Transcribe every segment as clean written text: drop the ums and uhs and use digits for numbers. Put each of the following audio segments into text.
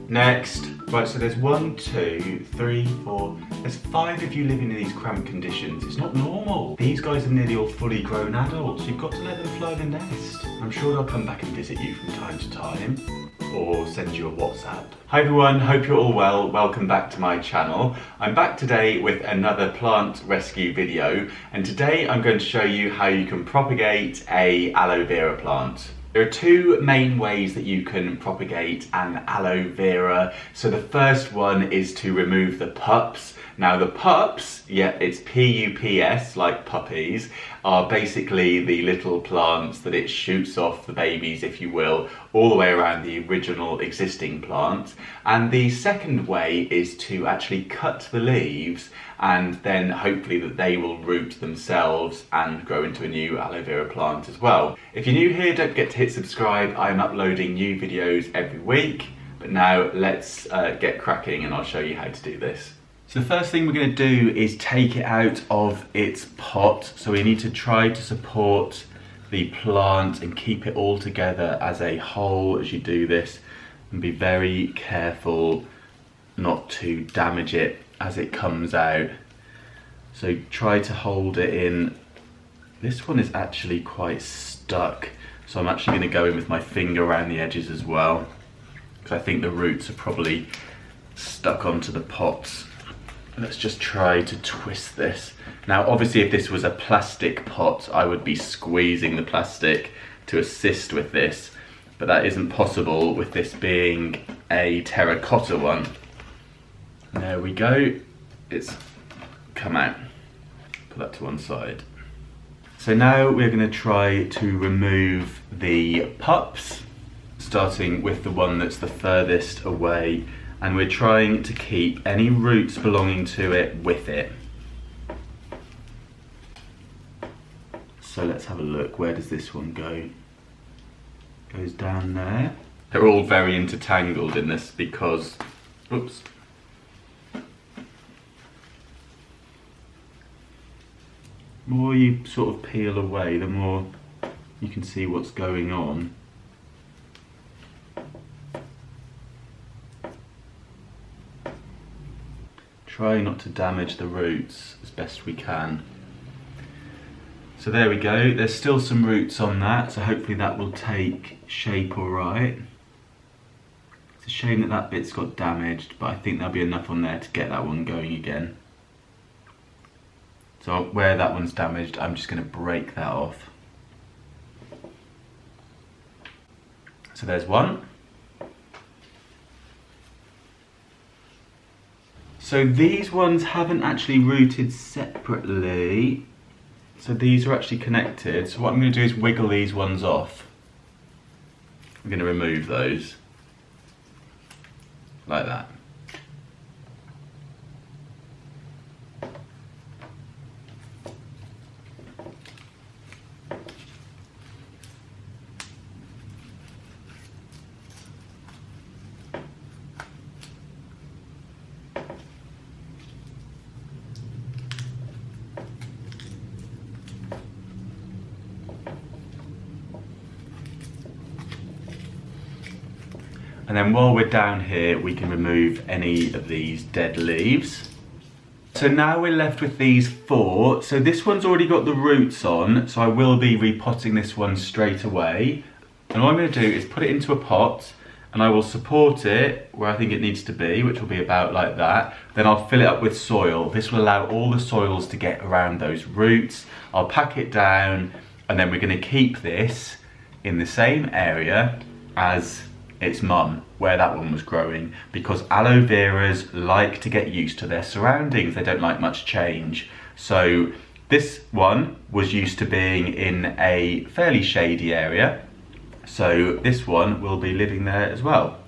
Next. Right, so there's 1, 2, 3, 4, there's 5 of you living in these cramped conditions. It's not normal. These guys are nearly all fully grown adults. You've got to let them fly the nest. I'm sure they'll come back and visit you from time to time, or send you a WhatsApp. Hi everyone, hope you're all well. Welcome back to my channel. I'm back today with another plant rescue video, and today I'm going to show you how you can propagate a aloe vera plant. There are 2 main ways that you can propagate an aloe vera. So the first one is to remove the pups. Now the pups, yeah, it's P-U-P-S, like puppies, are basically the little plants that it shoots off the babies, if you will, all the way around the original existing plant. And the second way is to actually cut the leaves, and then hopefully that they will root themselves and grow into a new aloe vera plant as well. If you're new here, don't forget to hit subscribe. I'm uploading new videos every week. But now let's get cracking and I'll show you how to do this. So the first thing we're going to do is take it out of its pot. So we need to try to support the plant and keep it all together as a whole as you do this, and be very careful not to damage it as it comes out. So try to hold it in. This one is actually quite stuck, so I'm actually going to go in with my finger around the edges as well, because I think the roots are probably stuck onto the pots. Let's just try to twist this. Now obviously if this was a plastic pot, I would be squeezing the plastic to assist with this, but that isn't possible with this being a terracotta one. There we go, it's come out. Put that to one side. So now we're going to try to remove the pups, starting with the one that's the furthest away, and we're trying to keep any roots belonging to it with it. So let's have a look, where does this one go? Goes down there. They're all very intertangled in this because, oops. The more you sort of peel away, the more you can see what's going on. Try not to damage the roots as best we can. So there we go, there's still some roots on that, so hopefully that will take shape all right. It's a shame that that bit's got damaged, but I think there'll be enough on there to get that one going again. So where that one's damaged, I'm just going to break that off. So there's one. So these ones haven't actually rooted separately. So these are actually connected. So what I'm going to do is wiggle these ones off. I'm going to remove those. Like that. And then while we're down here, we can remove any of these dead leaves. So now we're left with these 4. So this one's already got the roots on, so I will be repotting this one straight away. And what I'm going to do is put it into a pot, and I will support it where I think it needs to be, which will be about like that. Then I'll fill it up with soil. This will allow all the soils to get around those roots. I'll pack it down, and then we're going to keep this in the same area as its mum, where that one was growing, because aloe veras like to get used to their surroundings. They don't like much change. So this one was used to being in a fairly shady area, so this one will be living there as well.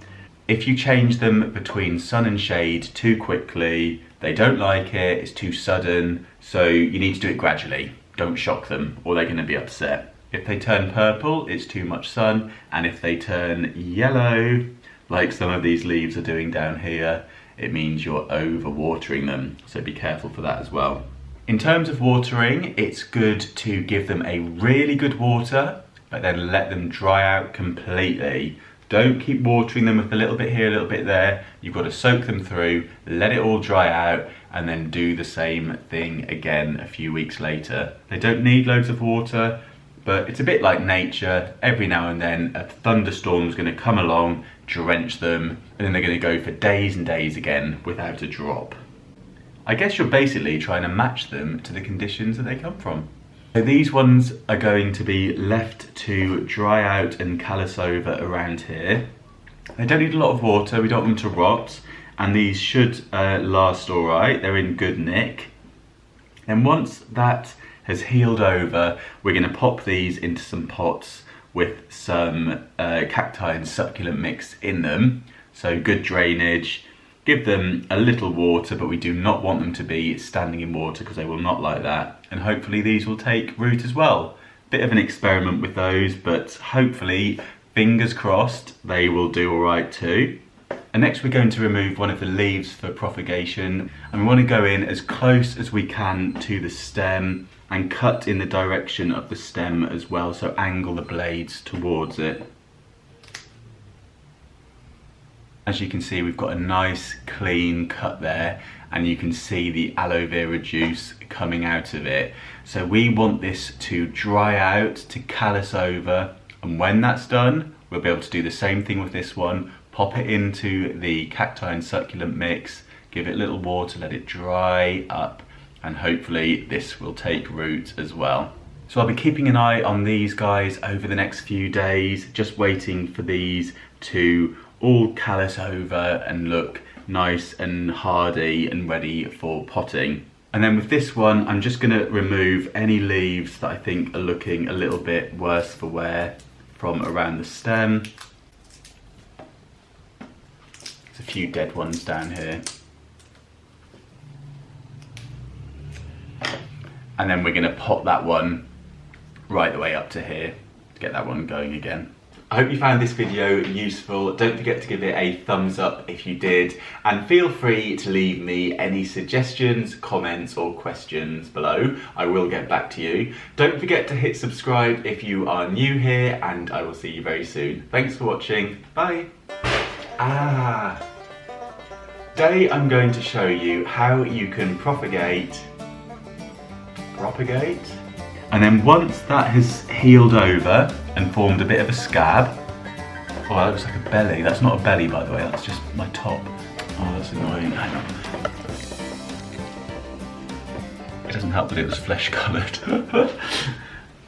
If you change them between sun and shade too quickly, they don't like it, it's too sudden, so you need to do it gradually. Don't shock them or they're going to be upset. If they turn purple, it's too much sun, and if they turn yellow, like some of these leaves are doing down here, it means you're over watering them, so be careful for that as well. In terms of watering, it's good to give them a really good water, but then let them dry out completely. Don't keep watering them with a little bit here, a little bit there. You've got to soak them through, let it all dry out, and then do the same thing again a few weeks later. They don't need loads of water, but it's a bit like nature. Every now and then a thunderstorm's going to come along, drench them, and then they're going to go for days and days again without a drop. I guess you're basically trying to match them to the conditions that they come from. So these ones are going to be left to dry out and callus over around here. They don't need a lot of water, we don't want them to rot, and these should last all right. They're in good nick. And once that has healed over, we're going to pop these into some pots with some cacti and succulent mix in them. So good drainage. Give them a little water, but we do not want them to be standing in water because they will not like that. And hopefully these will take root as well. Bit of an experiment with those, but hopefully, fingers crossed, they will do all right too. And next we're going to remove one of the leaves for propagation. And we want to go in as close as we can to the stem and cut in the direction of the stem as well, so angle the blades towards it. As you can see, we've got a nice clean cut there, and you can see the aloe vera juice coming out of it. So we want this to dry out, to callus over, and when that's done, we'll be able to do the same thing with this one. Pop it into the cacti and succulent mix, give it a little water, let it dry up, and hopefully this will take root as well. So I'll be keeping an eye on these guys over the next few days, just waiting for these to all callus over and look nice and hardy and ready for potting. And then with this one, I'm just going to remove any leaves that I think are looking a little bit worse for wear from around the stem. There's a few dead ones down here. And then we're going to pop that one right the way up to here to get that one going again. I hope you found this video useful. Don't forget to give it a thumbs up if you did, and feel free to leave me any suggestions, comments or questions below. I will get back to you. Don't forget to hit subscribe if you are new here, and I will see you very soon. Thanks for watching. Bye. Today I'm going to show you how you can propagate, and then once that has healed over and formed a bit of a scab. Oh, that looks like a belly. That's not a belly, by the way, that's just my top. Oh, that's annoying. Hang on. It doesn't help that it was flesh coloured.